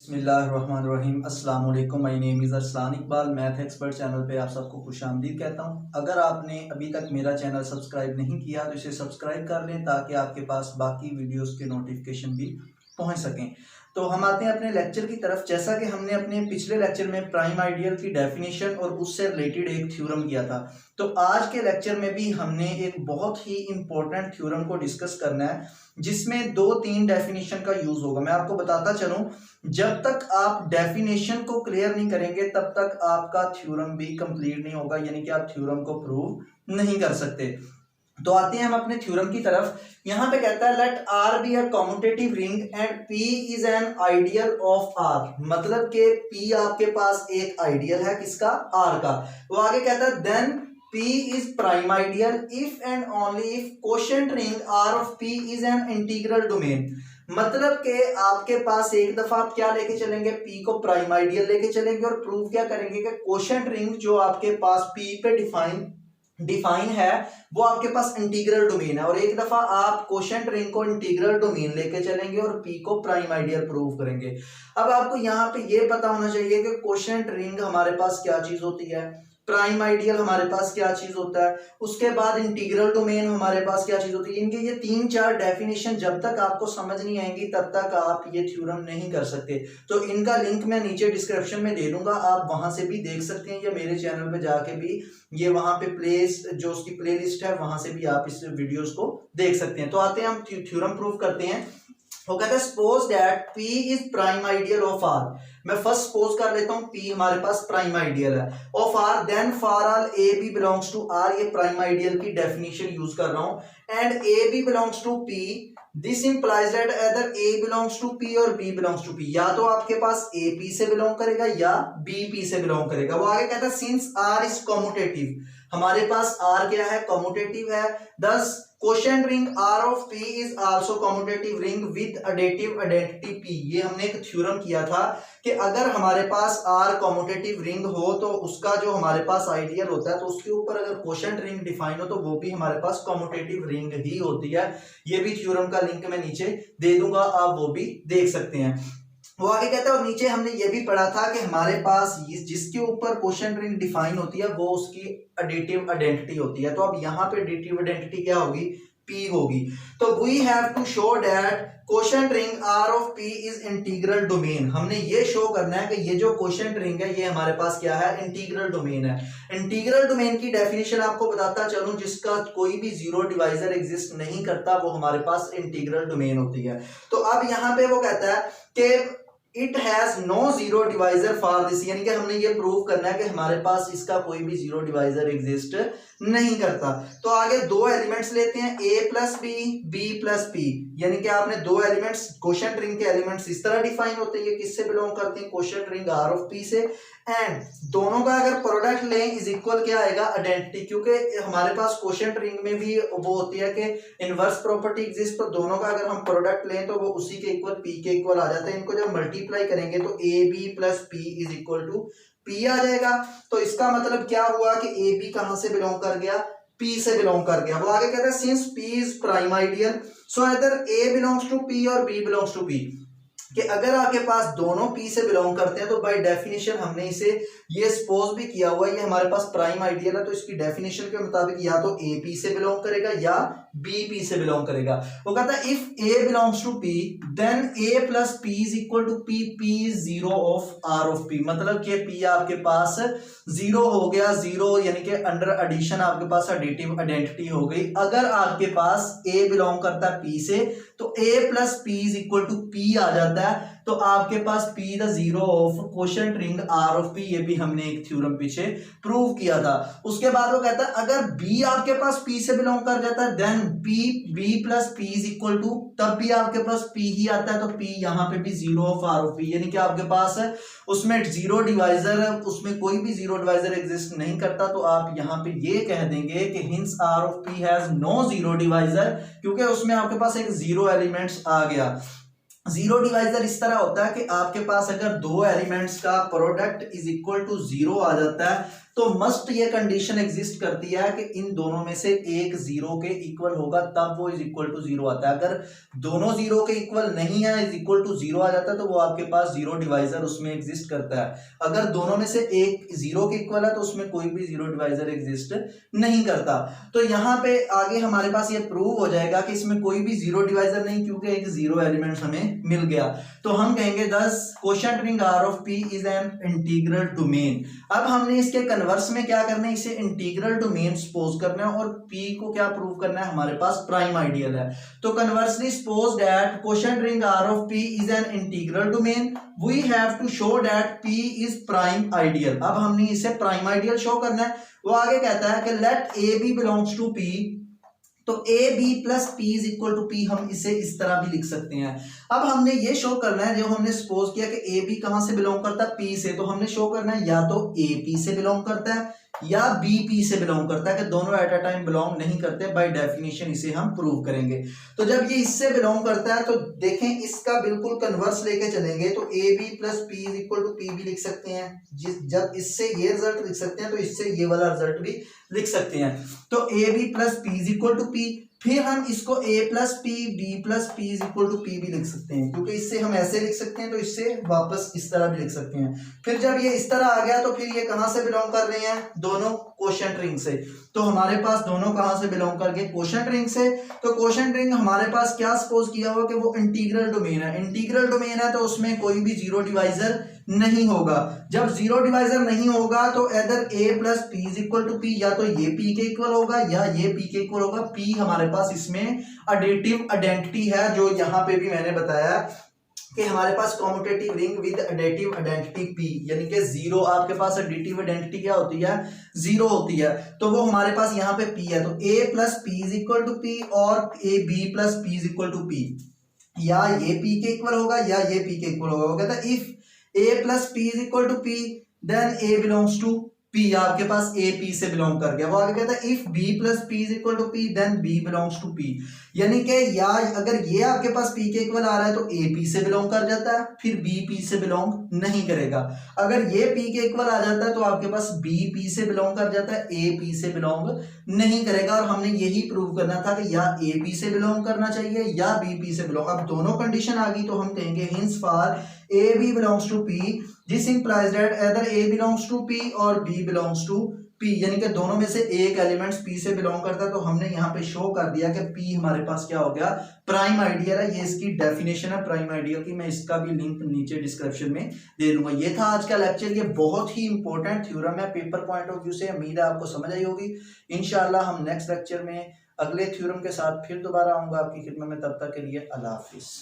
बिस्मिल्लाहिर्रहमानिर्रहीम अस्सलाम वालेकुम। My name is Arsalan Iqbal. Math expert channel पे आप सबको खुशामदीद कहता हूँ। अगर आपने अभी तक मेरा चैनल सब्सक्राइब नहीं किया तो इसे सब्सक्राइब कर लें ताकि आपके पास बाकी वीडियोस के नोटिफिकेशन भी पहुँच सकें। तो हम आते हैं अपने लेक्चर की तरफ। जैसा कि हमने अपने पिछले लेक्चर में प्राइम आइडियल की डेफिनेशन और उससे रिलेटेड एक थ्योरम किया था, तो आज के लेक्चर में भी हमने एक बहुत ही इंपॉर्टेंट थ्योरम को डिस्कस करना है जिसमें 2-3 डेफिनेशन का यूज होगा। मैं आपको बताता चलूं, जब तक आप डेफिनेशन को क्लियर नहीं करेंगे तब तक आपका थ्योरम भी कंप्लीट नहीं होगा, यानी कि आप थ्योरम को प्रूव नहीं कर सकते। तो आते हैं हम अपने थ्योरम की तरफ। यहां पे कहता है let R be a commutative ring and P is an ideal of R. मतलब कि पी आपके पास एक आइडियल है, किसका? आर का। वो आगे कहता है then P is prime ideal if and only if quotient ring R of P is an integral domain। मतलब कि आपके पास एक दफा आप क्या लेके चलेंगे, P को प्राइम आइडियल लेके चलेंगे और प्रूव क्या करेंगे कि क्वोशंट रिंग जो आपके पास P पे डिफाइन है वो आपके पास इंटीग्रल डोमेन है। और एक दफा आप क्वोशंट रिंग को इंटीग्रल डोमेन लेके चलेंगे और P को प्राइम आइडियल प्रूव करेंगे। अब आपको यहाँ पे ये पता होना चाहिए कि क्वोशंट रिंग हमारे पास क्या चीज होती है, प्राइम आइडियल हमारे पास क्या चीज होता है, उसके बाद इंटीग्रल डोमेन हमारे पास क्या चीज होती है। इनके ये 3-4 डेफिनेशन जब तक आपको समझ नहीं आएंगी तब तक आप ये थ्योरम नहीं कर सकते। तो इनका लिंक मैं नीचे डिस्क्रिप्शन में दे दूंगा, आप वहां से भी देख सकते हैं या मेरे चैनल पे जाके भी ये वहां पे जो उसकी प्लेलिस्ट है वहां से भी आप इस वीडियोस को देख सकते हैं। तो आते हैं हम थ्योरम प्रूव करते हैं। वो कहता है suppose that P is prime ideal of R। मैं फर्स्ट सपोज कर लेता हूं P हमारे पास प्राइम आइडियल है of R, then for all A B belongs to R। ये प्राइम आइडियल की डेफिनेशन यूज कर रहा हूं। And A B belongs to P, this implies that either A belongs to P और B belongs to P। या तो आपके पास A P से बिलोंग करेगा या B P से बिलोंग करेगा। वो आगे कहता है सिंस R इज कम्यूटेटिव, हमारे पास R क्या है? कम्यूटेटिव है। दस quotient ring R of P is also commutative ring with additive identity P। ये हमने एक थ्योरम किया था कि अगर हमारे पास R कम्यूटेटिव रिंग हो तो उसका जो हमारे पास आइडियल होता है तो उसके ऊपर अगर क्वोशंट रिंग डिफाइन हो तो वो भी हमारे पास कम्यूटेटिव रिंग ही होती है। ये भी थ्योरम का लिंक मैं नीचे दे दूंगा, आप वो भी देख सकते हैं। वो आगे कहता है और नीचे हमने ये भी पढ़ा था कि हमारे पास जिसके ऊपर क्वोशंट रिंग डिफाइन होती है वो उसकी एडिटिव आइडेंटिटी होती है। तो अब यहाँ पे एडिटिव आइडेंटिटी क्या होगी? P होगी। तो we have to show that quotient ring R of P is integral domain. हमने ये शो करना है कि ये जो क्वोशंट रिंग है ये हमारे पास क्या है? इंटीग्रल डोमेन है। इंटीग्रल डोमेन की डेफिनेशन आपको बताता चलूं, जिसका कोई भी जीरो डिवाइजर एग्जिस्ट नहीं करता वो हमारे पास इंटीग्रल डोमेन होती है। तो अब यहाँ पे वो कहता है कि it has no zero divisor for this, यानी कि हमने ये प्रूव करना है कि हमारे पास इसका कोई भी जीरो डिवाइजर एग्जिस्ट नहीं करता। तो आगे दो एलिमेंट्स लेते हैं, A plus B, B plus P, यानी कि आपने दो एलिमेंट्स, क्वोशंट रिंग के एलिमेंट्स इस तरह डिफाइन होते हैं। ये किससे बिलोंग करते हैं? Quotient ring R of P से। एंड दोनों का अगर प्रोडक्ट लें इज इक्वल क्या आएगा? आइडेंटिटी, क्योंकि हमारे पास क्वोशंट रिंग में भी वो होती है कि इनवर्स प्रॉपर्टी एग्जिस्ट, तो दोनों का अगर हम प्रोडक्ट लें तो वो उसी के इक्वल P के इक्वल आ जाता है। इनको जब मल्टीप्लाई करेंगे तो AB plus P is equal to P आ जाएगा। तो इसका मतलब क्या हुआ कि AB कहां से बिलोंग कर गया? P से बिलोंग कर गया। वो आगे कहता है since P is prime ideal so either A belongs to P और B बिलोंग्स टू P, कि अगर आपके पास दोनों P से बिलोंग करते हैं तो बाय डेफिनेशन हमने इसे ये सपोज भी किया हुआ है ये हमारे पास प्राइम आइडियल है, तो इसकी डेफिनेशन के मुताबिक या तो A P से बिलोंग करेगा या B P से बिलोंग करेगा। वो कहता है if A belongs to P then A plus P is equal to P, P is zero of R of P। मतलब कि P आपके पास जीरो हो गया, जीरो यानी कि अंडर एडिशन आपके पास एडिटिव आइडेंटिटी हो गई। अगर आपके पास A बिलोंग करता है P से तो A plus P is equal to P आ जाता है। तो आपके पास P the zero of quotient ring R of P, ये भी हमने एक थ्योरम पीछे प्रूव किया था। उसके बाद वो कहता है अगर B आपके पास P से बिलोंग कर जाता है then B plus P is equal to, तब भी आपके पास P ही आता है तो P यहाँ पे भी zero of R of P, यानी कि आपके पास उसमें जीरो डिवाइजर, उसमें कोई भी जीरो डिवाइजर एग्जिस्ट नहीं करता। तो आप यहाँ पे ये कह देंगे कि hence R of P has no zero divisor, क्योंकि उसमें आपके पास एक जीरो एलिमेंट्स आ गया। जीरो डिवाइजर इस तरह होता है कि आपके पास अगर दो एलिमेंट्स का product is equal to zero आ जाता है तो मस्ट ये कंडीशन एग्जिस्ट करती है कि इन दोनों में से एक जीरो के इक्वल होगा, तब वो इज इक्वल टू जीरो आता है। अगर दोनों जीरो के इक्वल नहीं है, इज इक्वल टू जीरो आ जाता है, तो वो आपके पास जीरो डिवाइजर उसमें एग्जिस्ट करता है। अगर दोनों में से एक जीरो के इक्वल है तो उसमें कोई भी जीरो डिवाइजर एग्जिस्ट नहीं करता। तो यहाँ पे आगे हमारे पास ये प्रूव हो जाएगा कि इसमें कोई भी जीरो डिवाइजर नहीं, क्योंकि एक जीरो एलिमेंट हमें मिल गया। तो हम कहेंगे thus quotient ring R of P is an integral domain. अब हमने इसके कन्वर्स में क्या करना है, इसे इंटीग्रल डोमेन सपोज करना है और पी को क्या प्रूव करना है, हमारे पास प्राइम आइडियल है। तो conversely suppose that quotient ring R of P is an integral domain, we have to show that P is prime ideal. अब हमने इसे प्राइम आइडियल शो करना है। वो आगे कहता है कि let A B belongs to P, तो A B plus P is equal to P, हम इसे इस तरह भी लिख सकते हैं। अब हमने ये शो करना है, जो हमने सपोज किया कि ए बी कहां से बिलोंग करता है, पी से, तो हमने शो करना है या तो ए पी से बिलोंग करता है या बी पी से बिलोंग करता है, कि दोनों एट अ टाइम बिलोंग नहीं करते। बाय डेफिनेशन इसे हम प्रूव करेंगे। तो जब ये इससे बिलोंग करता है तो देखें इसका बिल्कुल कन्वर्स लेके चलेंगे, तो A B plus P is equal to P भी लिख सकते हैं। जब इससे ये रिजल्ट लिख सकते हैं तो इससे ये वाला रिजल्ट भी लिख सकते हैं। तो A B plus P is equal to P, फिर हम इसको a plus P B plus P is equal to P भी लिख सकते हैं, क्योंकि इससे हम ऐसे लिख सकते हैं तो इससे वापस इस तरह भी लिख सकते हैं। फिर जब ये इस तरह आ गया तो फिर ये कहां से बिलोंग कर रहे हैं, दोनों क्वोशिएंट रिंग से। तो हमारे पास दोनों कहां से बिलोंग कर गए, क्वोशिएंट रिंग से। तो क्वोशिएंट रिंग हमारे पास क्या सपोज किया हुआ कि वो इंटीग्रल डोमेन है। इंटीग्रल डोमेन है तो उसमें कोई भी जीरो डिवाइजर नहीं होगा। जब जीरो डिवाइजर नहीं होगा तो इधर a plus P is equal to P, या तो ये p के इक्वल होगा या ये p के इक्वल होगा। p हमारे पास इसमें एडिटिव आइडेंटिटी है, जो यहाँ पे भी मैंने बताया कि हमारे पास commutative ring with additive identity p, यानी कि जीरो, आपके पास एडिटिव आइडेंटिटी क्या होती है, जीरो होती है। तो वो हमारे पास यहाँ पे p है, तो a plus P is equal to P और a b plus P is equal to P, या ये p के इक्वल होगा या ये p के इक्वल होगा। वो कहता है if a plus P is equal to P then a belongs to p, आपके पास a p से बिलोंग कर गया। वो आगे कहता है if b plus P is equal to p then b belongs to p, यानी कि या अगर ये आपके पास p के इक्वल आ रहा है तो a p से बिलोंग कर जाता है, फिर b p से बिलोंग नहीं करेगा। अगर ये p के इक्वल आ जाता है तो आपके पास b p से बिलोंग कर जाता है, a p से बिलोंग नहीं करेगा। और हमने यही प्रूव करना था कि या a p से बिलोंग करना चाहिए या b p से बिलोंग। अब दोनों कंडीशन आ गई तो हम कहेंगे hence for a b belongs to p, this implies that either a belongs to p और b बिलोंग्स टू p, यानी कि दोनों में से एक एलिमेंट्स p से बिलोंग करता है। तो हमने यहाँ पे शो कर दिया कि p हमारे पास क्या हो गया, प्राइम आइडियल है। ये इसकी डेफिनेशन है प्राइम आइडियल की, मैं इसका भी लिंक नीचे डिस्क्रिप्शन में दे दूंगा। ये था आज का लेक्चर, ये बहुत ही इंपॉर्टेंट थ्योरम है पेपर पॉइंट ऑफ व्यू से। उम्मीद है आपको समझ आई होगी। इंशाल्लाह हम नेक्स्ट लेक्चर में अगले थ्योरम के साथ फिर दोबारा आऊंगा आपकी खिदमत में। तब तक के लिए अल्लाह हाफिज।